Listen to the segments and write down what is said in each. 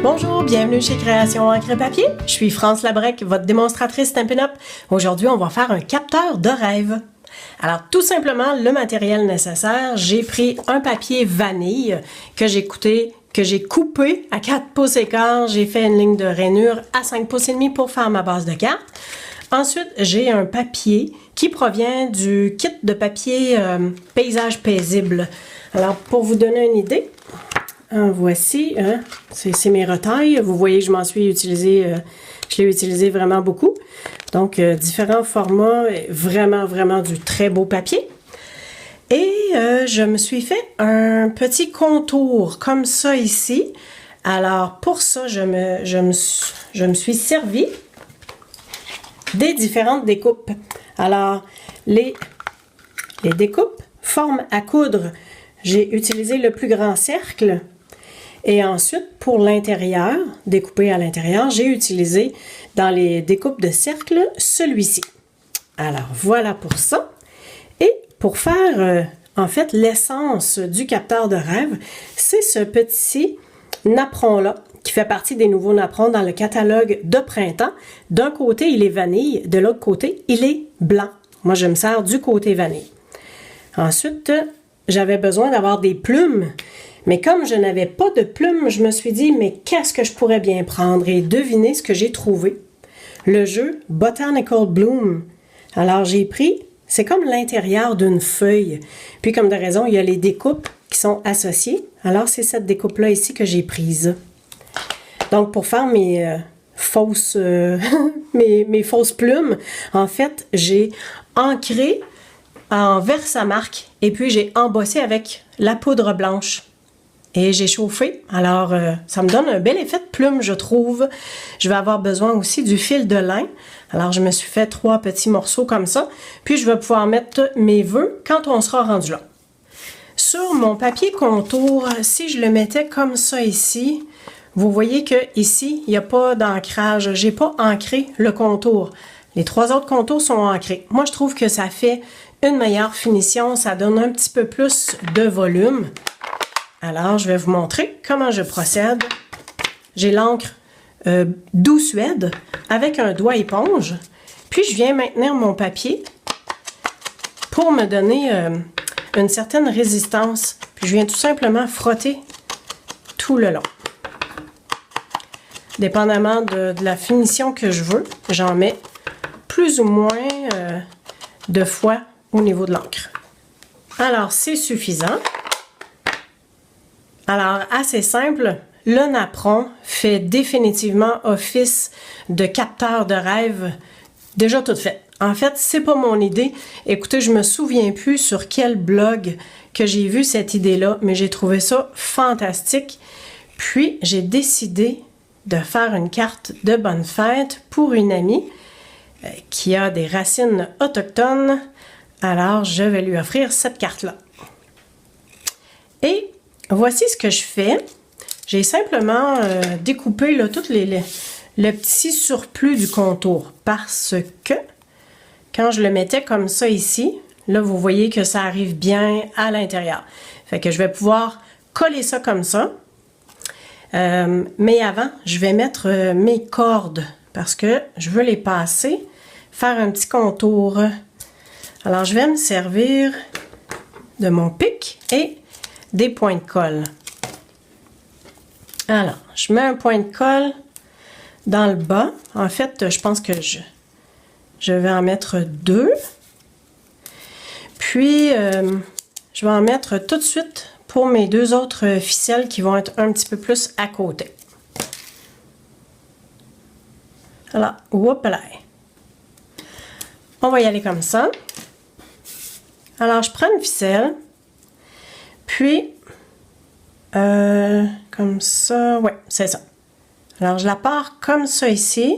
Bonjour, bienvenue chez Création Encre Papier. Je suis France Labrec, votre démonstratrice Stampin' Up. Aujourd'hui, on va faire un capteur de rêve. Alors, tout simplement, le matériel nécessaire, j'ai pris un papier vanille que j'ai coupé à 4 pouces et quart. J'ai fait une ligne de rainure à 5 pouces et demi pour faire ma base de carte. Ensuite, j'ai un papier qui provient du kit de papier Paysage paisible. Alors, pour vous donner une idée, voici, c'est mes retailles. Vous voyez que je l'ai utilisé vraiment beaucoup. Donc, différents formats, vraiment du très beau papier. Et je me suis fait un petit contour comme ça ici. Alors, pour ça, je me suis servi des différentes découpes. Alors, les découpes, forme à coudre, j'ai utilisé le plus grand cercle. Et ensuite, pour l'intérieur, découpé à l'intérieur, j'ai utilisé dans les découpes de cercle celui-ci. Alors, voilà pour ça. Et pour faire, en fait, l'essence du capteur de rêve, c'est ce petit napperon-là, qui fait partie des nouveaux napperons dans le catalogue de printemps. D'un côté, il est vanille, de l'autre côté, il est blanc. Moi, je me sers du côté vanille. Ensuite, j'avais besoin d'avoir des plumes. Mais comme je n'avais pas de plumes, je me suis dit, mais qu'est-ce que je pourrais bien prendre? Et devinez ce que j'ai trouvé. Le jeu Botanical Bloom. Alors, j'ai pris, c'est comme l'intérieur d'une feuille. Puis, comme de raison, il y a les découpes qui sont associées. Alors, c'est cette découpe-là ici que j'ai prise. Donc, pour faire mes fausses plumes, en fait, j'ai ancré en Versamark et puis j'ai embossé avec la poudre blanche. Et j'ai chauffé, alors ça me donne un bel effet de plume, je trouve. Je vais avoir besoin aussi du fil de lin. Alors je me suis fait 3 petits morceaux comme ça. Puis je vais pouvoir mettre mes vœux quand on sera rendu là. Sur mon papier contour, si je le mettais comme ça ici, vous voyez que ici, il n'y a pas d'ancrage. J'ai pas ancré le contour. Les 3 autres contours sont ancrés. Moi, je trouve que ça fait une meilleure finition. Ça donne un petit peu plus de volume. Alors, je vais vous montrer comment je procède. J'ai l'encre Doux Suède avec un doigt éponge. Puis, je viens maintenir mon papier pour me donner une certaine résistance. Puis, je viens tout simplement frotter tout le long. Dépendamment de la finition que je veux, j'en mets plus ou moins de fois au niveau de l'encre. Alors, c'est suffisant. Alors, assez simple, le napperon fait définitivement office de capteur de rêve déjà tout fait. En fait, c'est pas mon idée. Écoutez, je me souviens plus sur quel blog que j'ai vu cette idée-là, mais j'ai trouvé ça fantastique. Puis, j'ai décidé de faire une carte de bonne fête pour une amie qui a des racines autochtones. Alors, je vais lui offrir cette carte-là. Et voici ce que je fais. J'ai simplement découpé là, tout le petit surplus du contour parce que quand je le mettais comme ça ici, là vous voyez que ça arrive bien à l'intérieur. Fait que je vais pouvoir coller ça comme ça. Mais avant, je vais mettre mes cordes parce que je veux les passer, faire un petit contour. Alors je vais me servir de mon pic et des points de colle. Alors, je mets un point de colle dans le bas. En fait, je pense que je vais en mettre 2. Puis, je vais en mettre tout de suite pour mes 2 autres ficelles qui vont être un petit peu plus à côté. Alors, hop là. On va y aller comme ça. Alors, je prends une ficelle. Puis, comme ça, ouais, c'est ça. Alors, je la pars comme ça ici.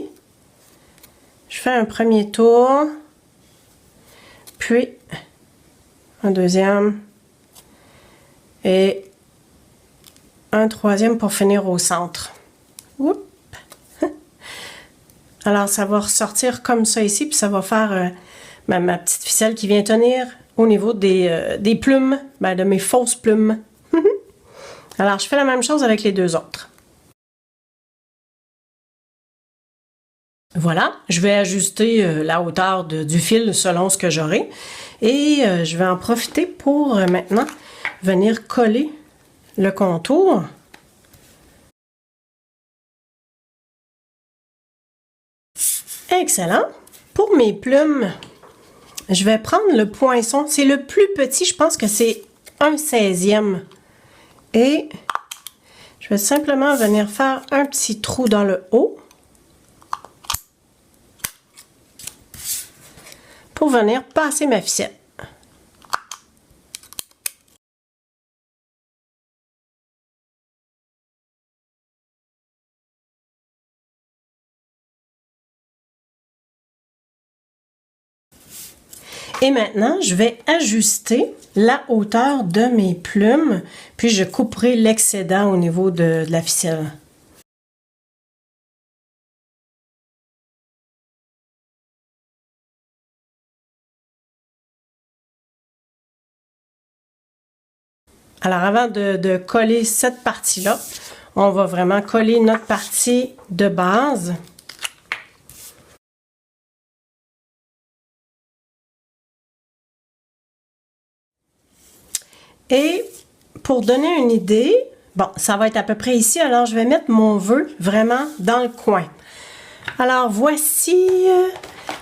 Je fais un premier tour. Puis, un deuxième. Et un troisième pour finir au centre. Oups. Alors, ça va ressortir comme ça ici. Puis, ça va faire ma petite ficelle qui vient tenir au niveau des plumes, de mes fausses plumes. Alors, je fais la même chose avec les 2 autres. Voilà, je vais ajuster la hauteur du fil selon ce que j'aurai. Et je vais en profiter pour maintenant venir coller le contour. Excellent. Pour mes plumes, je vais prendre le poinçon. C'est le plus petit, je pense que c'est 1/16e. Et je vais simplement venir faire un petit trou dans le haut pour venir passer ma ficelle. Et maintenant, je vais ajuster la hauteur de mes plumes, puis je couperai l'excédent au niveau de la ficelle. Alors, avant de coller cette partie-là, on va vraiment coller notre partie de base. Et pour donner une idée, bon, ça va être à peu près ici, alors je vais mettre mon vœu vraiment dans le coin. Alors voici,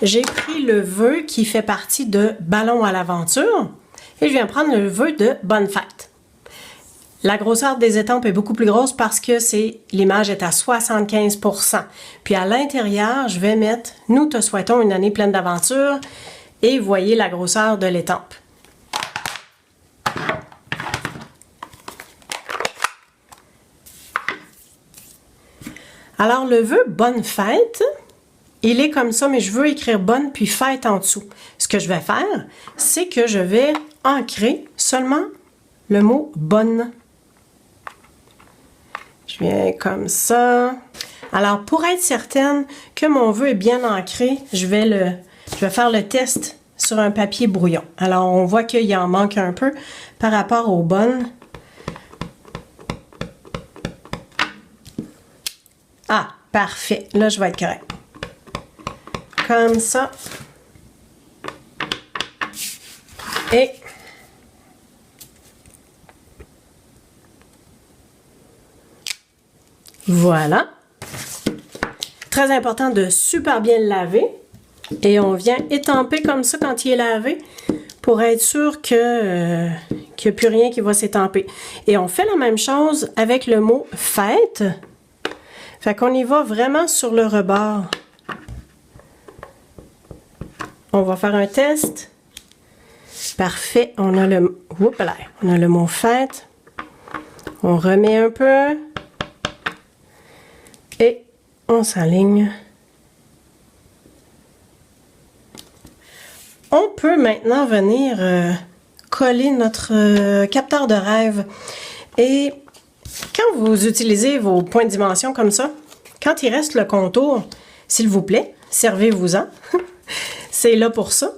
j'ai pris le vœu qui fait partie de Ballon à l'aventure et je viens prendre le vœu de Bonne fête. La grosseur des étampes est beaucoup plus grosse parce que l'image est à 75%. Puis à l'intérieur, je vais mettre « Nous te souhaitons une année pleine d'aventures » et voyez la grosseur de l'étampe. Alors, le vœu « Bonne fête », il est comme ça, mais je veux écrire « Bonne » puis « Fête » en dessous. Ce que je vais faire, c'est que je vais ancrer seulement le mot « Bonne ». Je viens comme ça. Alors, pour être certaine que mon vœu est bien ancré, je vais faire le test sur un papier brouillon. Alors, on voit qu'il en manque un peu par rapport aux « Bonnes ». Ah, parfait. Là, je vais être correct. Comme ça. Et voilà. Très important de super bien le laver. Et on vient étamper comme ça quand il est lavé pour être sûr qu'il n'y a plus rien qui va s'étamper. Et on fait la même chose avec le mot « fête ». Fait qu'on y va vraiment sur le rebord. On va faire un test. Parfait. On a le mot fête. On remet un peu. Et on s'aligne. On peut maintenant venir coller notre capteur de rêve. Et quand vous utilisez vos points de dimension comme ça, quand il reste le contour, s'il vous plaît, servez-vous-en. C'est là pour ça.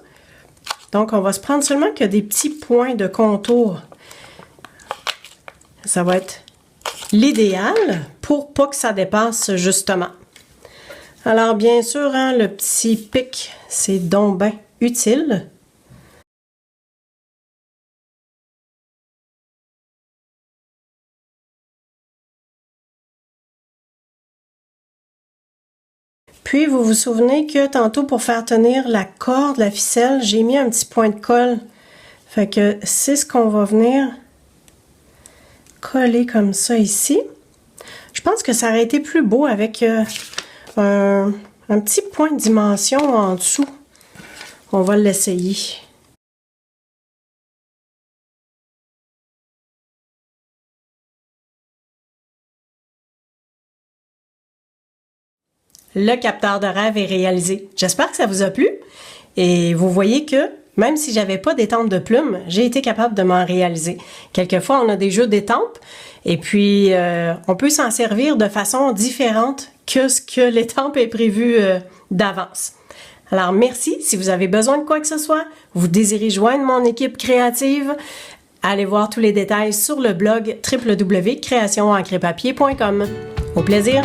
Donc, on va se prendre seulement que des petits points de contour. Ça va être l'idéal pour pas que ça dépasse justement. Alors, bien sûr, hein, le petit pic, c'est donc bien utile. Puis, vous vous souvenez que tantôt, pour faire tenir la corde, la ficelle, j'ai mis un petit point de colle. Fait que c'est ce qu'on va venir coller comme ça ici. Je pense que ça aurait été plus beau avec un petit point de dimension en dessous. On va l'essayer. Le capteur de rêve est réalisé. J'espère que ça vous a plu. Et vous voyez que même si j'avais pas d'étampe de plumes, j'ai été capable de m'en réaliser. Quelquefois, on a des jeux d'étampes et puis on peut s'en servir de façon différente que ce que l'étampe est prévue d'avance. Alors, merci. Si vous avez besoin de quoi que ce soit, vous désirez joindre mon équipe créative, allez voir tous les détails sur le blog www.creationencrepapier.com. Au plaisir!